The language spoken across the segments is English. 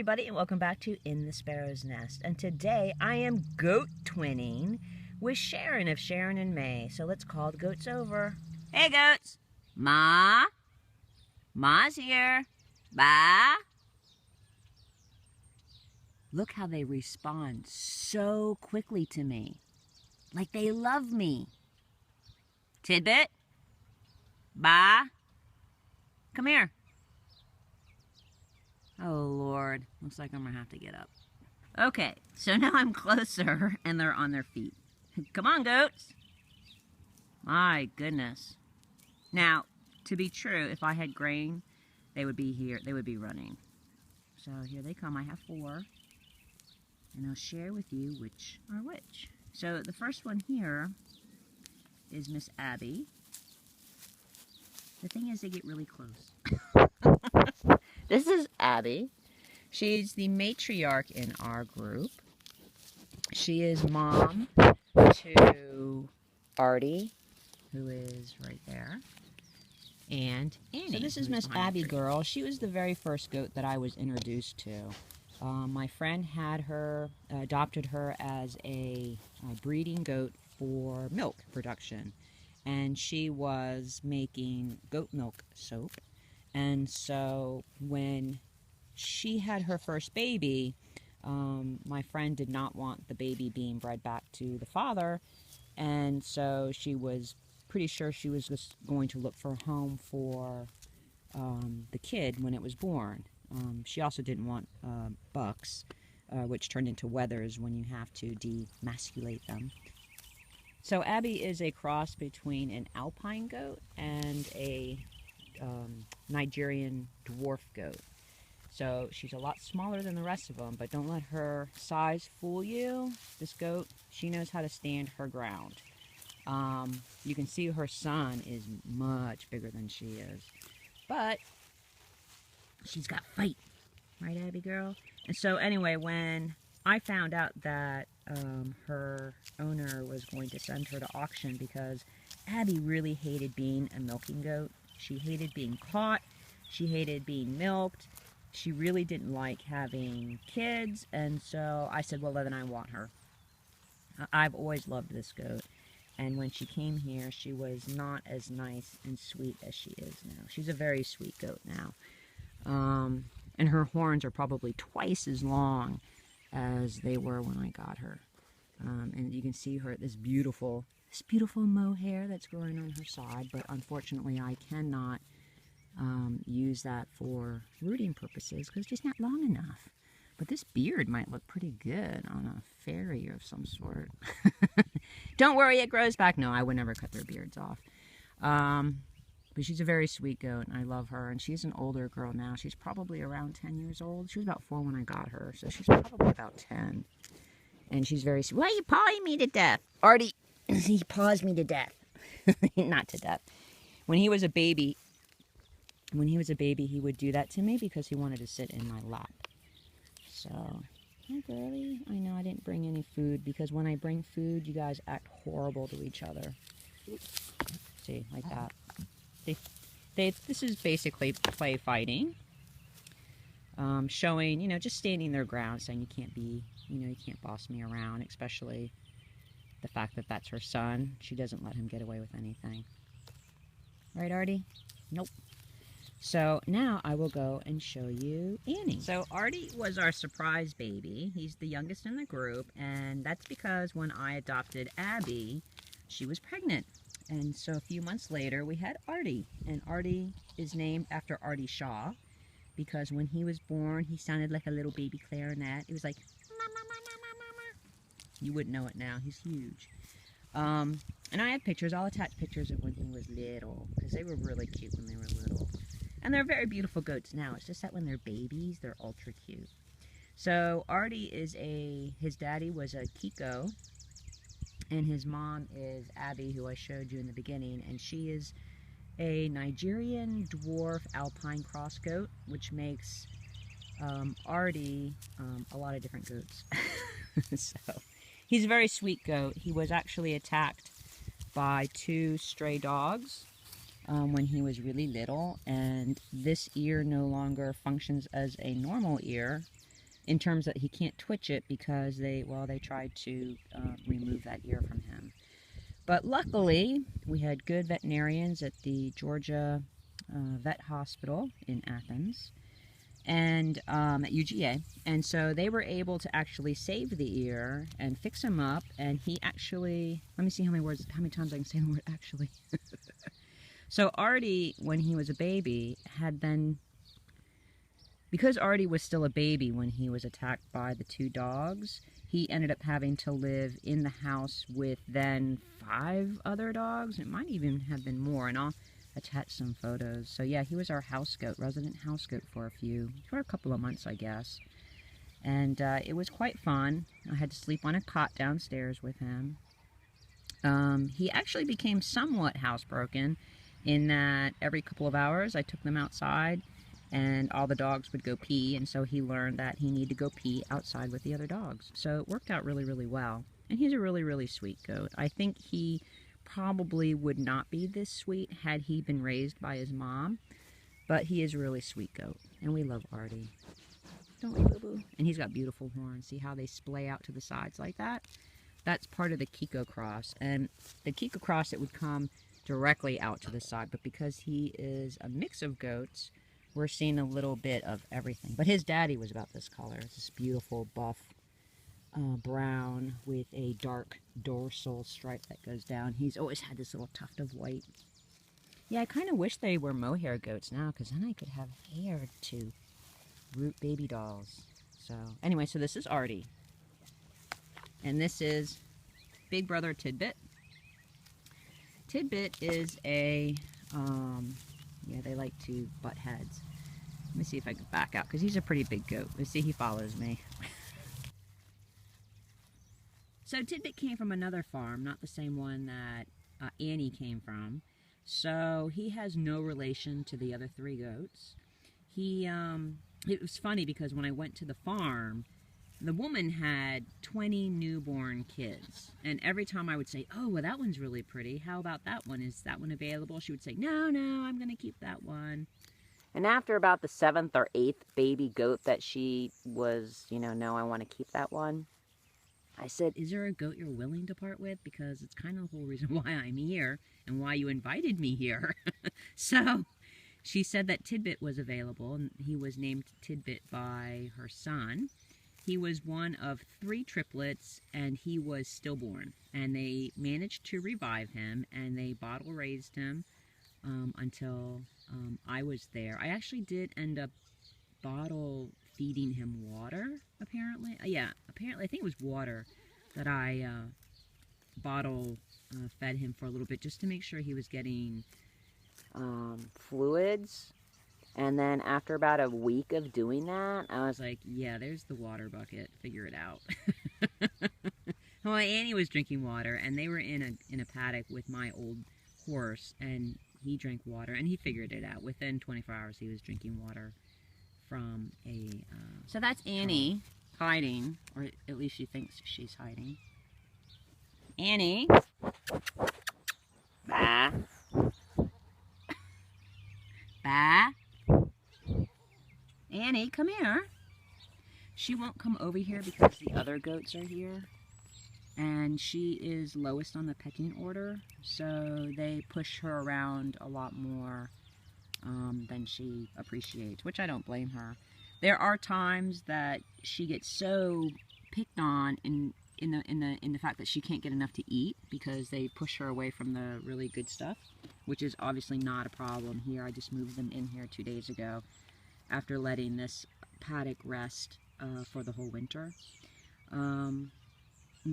everybody, and welcome back to In the Sparrow's Nest. And today I am goat twinning with Sharon of Sharon and Mae. So let's call the goats over. Hey goats! Ma? Ma's here. Ba? Look how they respond so quickly to me. Like they love me. Tidbit? Ba? Come here. Oh, Lord. Looks like I'm going to have to get up. Okay, so now I'm closer, and they're on their feet. Come on, goats. My goodness. Now, to be true, if I had grain, they would be here. They would be running. So here they come. I have 4. And I'll share with you which are which. So the first one here is Miss Abby. The thing is, they get really close. This is Abby. She's the matriarch in our group. She is mom to Artie, who is right there, and Annie. So this is Miss Abby girl. She was the very first goat that I was introduced to. My friend had her, adopted her as a breeding goat for milk production. And she was making goat milk soap. And so when she had her first baby, my friend did not want the baby being bred back to the father. And so she was pretty sure she was just going to look for a home for the kid when it was born. She also didn't want bucks, which turned into wethers when you have to demasculate them. So Abby is a cross between an alpine goat and a Nigerian dwarf goat. So she's a lot smaller than the rest of them, but don't let her size fool you. This goat, she knows how to stand her ground. You can see her son is much bigger than she is. But she's got fight. Right, Abby girl? And so anyway, when I found out that her owner was going to send her to auction because Abby really hated being a milking goat. She hated being caught. She hated being milked. She really didn't like having kids. And so I said, well, then I want her. I've always loved this goat. And when she came here, she was not as nice and sweet as she is now. She's a very sweet goat now. And her horns are probably twice as long as they were when I got her. And you can see her, this beautiful mohair that's growing on her side, but unfortunately I cannot use that for rooting purposes because it's just not long enough. But this beard might look pretty good on a fairy of some sort. Don't worry, it grows back. No, I would never cut their beards off. But she's a very sweet goat, and I love her. And she's an older girl now. She's probably around 10 years old. She was about 4 when I got her, so she's probably about 10. And she's very sweet. Why are you pawing me to death? Artie, he paws me to death. Not to death. When he was a baby, he would do that to me because he wanted to sit in my lap. So, hi girlie. I know I didn't bring any food because when I bring food, you guys act horrible to each other. See, like that. This is basically play fighting, showing, just standing their ground, saying you can't be, you can't boss me around, especially the fact that that's her son. She doesn't let him get away with anything. Right, Artie? Nope. So now I will go and show you Annie. So Artie was our surprise baby. He's the youngest in the group, and that's because when I adopted Abby, she was pregnant. And so a few months later, we had Artie. And Artie is named after Artie Shaw because when he was born, he sounded like a little baby clarinet. It was like, mama, mama, mama. You wouldn't know it now. He's huge. And I have pictures. I'll attach pictures of when he was little because they were really cute when they were little. And they're very beautiful goats now. It's just that when they're babies, they're ultra cute. So Artie is his daddy was a Kiko. And his mom is Abby, who I showed you in the beginning, and she is a Nigerian dwarf alpine cross goat, which makes Artie a lot of different goats. So he's a very sweet goat. He was actually attacked by 2 stray dogs when he was really little, and this ear no longer functions as a normal ear. in terms that he can't twitch it because they tried to remove that ear from him. But luckily, we had good veterinarians at the Georgia Vet Hospital in Athens and at UGA, and so they were able to actually save the ear and fix him up. And he actually, let me see how many times I can say the word actually. So Artie, when he was a baby, had been, because Artie was still a baby when he was attacked by the 2 dogs, he ended up having to live in the house with then 5 other dogs. It might even have been more, and I'll attach some photos. So yeah, he was our house goat, resident house goat for a couple of months, I guess. And it was quite fun. I had to sleep on a cot downstairs with him. He actually became somewhat housebroken in that every couple of hours I took them outside and all the dogs would go pee, and so he learned that he needed to go pee outside with the other dogs. So it worked out really, really well. And he's a really, really sweet goat. I think he probably would not be this sweet had he been raised by his mom, but he is a really sweet goat, and we love Artie. Don't we, boo-boo? And he's got beautiful horns. See how they splay out to the sides like that? That's part of the Kiko cross, and the Kiko cross, it would come directly out to the side, but because he is a mix of goats, we're seeing a little bit of everything. But his daddy was about this color. It's this beautiful buff brown with a dark dorsal stripe that goes down. He's always had this little tuft of white. Yeah, I kind of wish they were mohair goats now, because then I could have hair to root baby dolls. So anyway, so this is Artie. And this is big brother Tidbit. Tidbit is a, yeah, they like to butt heads. Let me see if I can back out, because he's a pretty big goat. Let's see, he follows me. So Tidbit came from another farm, not the same one that Annie came from. So he has no relation to the other 3 goats. It was funny because when I went to the farm, the woman had 20 newborn kids. And every time I would say, oh, well, that one's really pretty. How about that one? Is that one available? She would say, no, I'm going to keep that one. And after about the 7th or 8th baby goat that she was, no, I want to keep that one, I said, is there a goat you're willing to part with? Because it's kind of the whole reason why I'm here and why you invited me here. So she said that Tidbit was available, and he was named Tidbit by her son. He was one of 3 triplets, and he was stillborn. And they managed to revive him, and they bottle raised him until I was there. I actually did end up bottle feeding him water, apparently. Yeah, apparently, I think it was water that I bottle fed him for a little bit, just to make sure he was getting fluids. And then after about a week of doing that, I was like, yeah, there's the water bucket. Figure it out. Well, Annie was drinking water, and they were in a paddock with my old horse, and he drank water, and he figured it out. Within 24 hours, he was drinking water from a... So that's Annie hiding, or at least she thinks she's hiding. Annie. Bah. Bah. Annie, come here. She won't come over here because the other goats are here. And she is lowest on the pecking order, so they push her around a lot more than she appreciates, which I don't blame her. There are times that she gets so picked on in the fact that she can't get enough to eat because they push her away from the really good stuff, which is obviously not a problem here. I just moved them in here 2 days ago after letting this paddock rest for the whole winter. And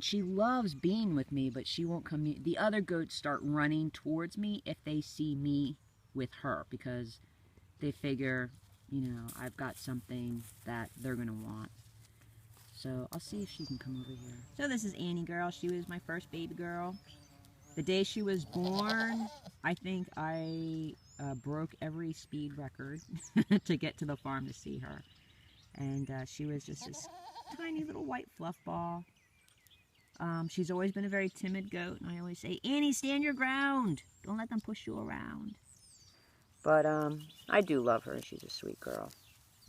she loves being with me, but she won't come near. The other goats start running towards me if they see me with her, because they figure, I've got something that they're going to want. So I'll see if she can come over here. So this is Annie girl. She was my first baby girl. The day she was born, I think I broke every speed record to get to the farm to see her. And she was just this tiny little white fluff ball. She's always been a very timid goat, and I always say, Annie, stand your ground. Don't let them push you around. But I do love her. She's a sweet girl,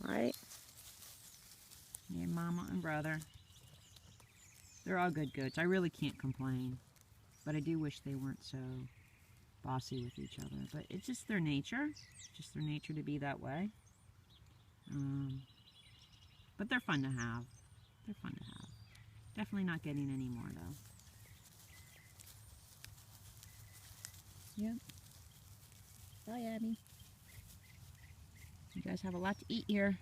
right? Yeah, mama and brother. They're all good goats. I really can't complain. But I do wish they weren't so bossy with each other. But it's just their nature. Just their nature to be that way. But they're fun to have. They're fun to have. Definitely not getting any more though. Yep. Bye, Abby. You guys have a lot to eat here.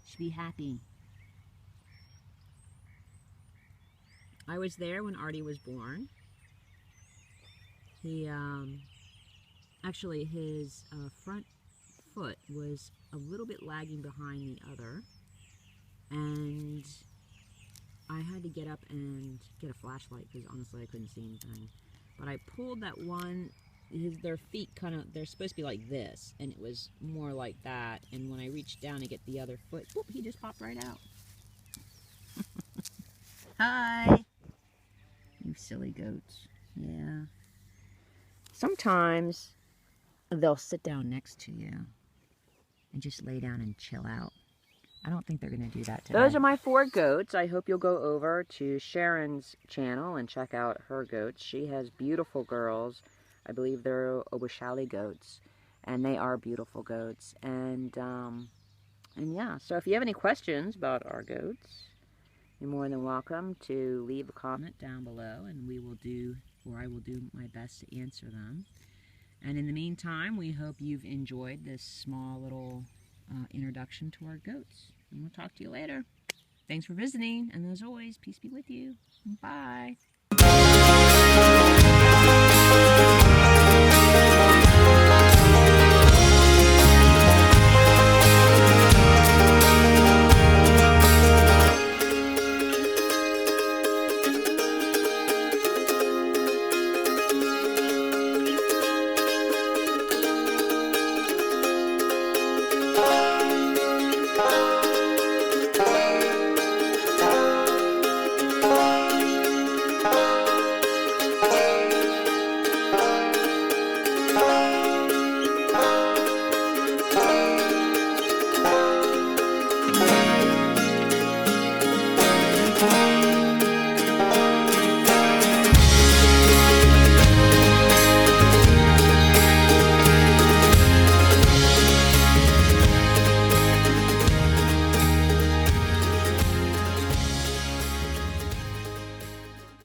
Should be happy. I was there when Artie was born. He, actually his front foot was a little bit lagging behind the other. And I had to get up and get a flashlight because honestly I couldn't see anything. But I pulled that one, their feet kind of, they're supposed to be like this, and it was more like that. And when I reached down to get the other foot, whoop, he just popped right out. Hi! You silly goats. Yeah. Sometimes they'll sit down next to you and just lay down and chill out. I don't think they're going to do that today. Those are my 4 goats. I hope you'll go over to Sharon's channel and check out her goats. She has beautiful girls. I believe they're Obashali goats. And they are beautiful goats. And yeah, so if you have any questions about our goats, you're more than welcome to leave a comment down below. And we will do, or I will do my best to answer them. And in the meantime, we hope you've enjoyed this small little introduction to our goats. And we'll talk to you later. Thanks for visiting, and as always, peace be with you. Bye.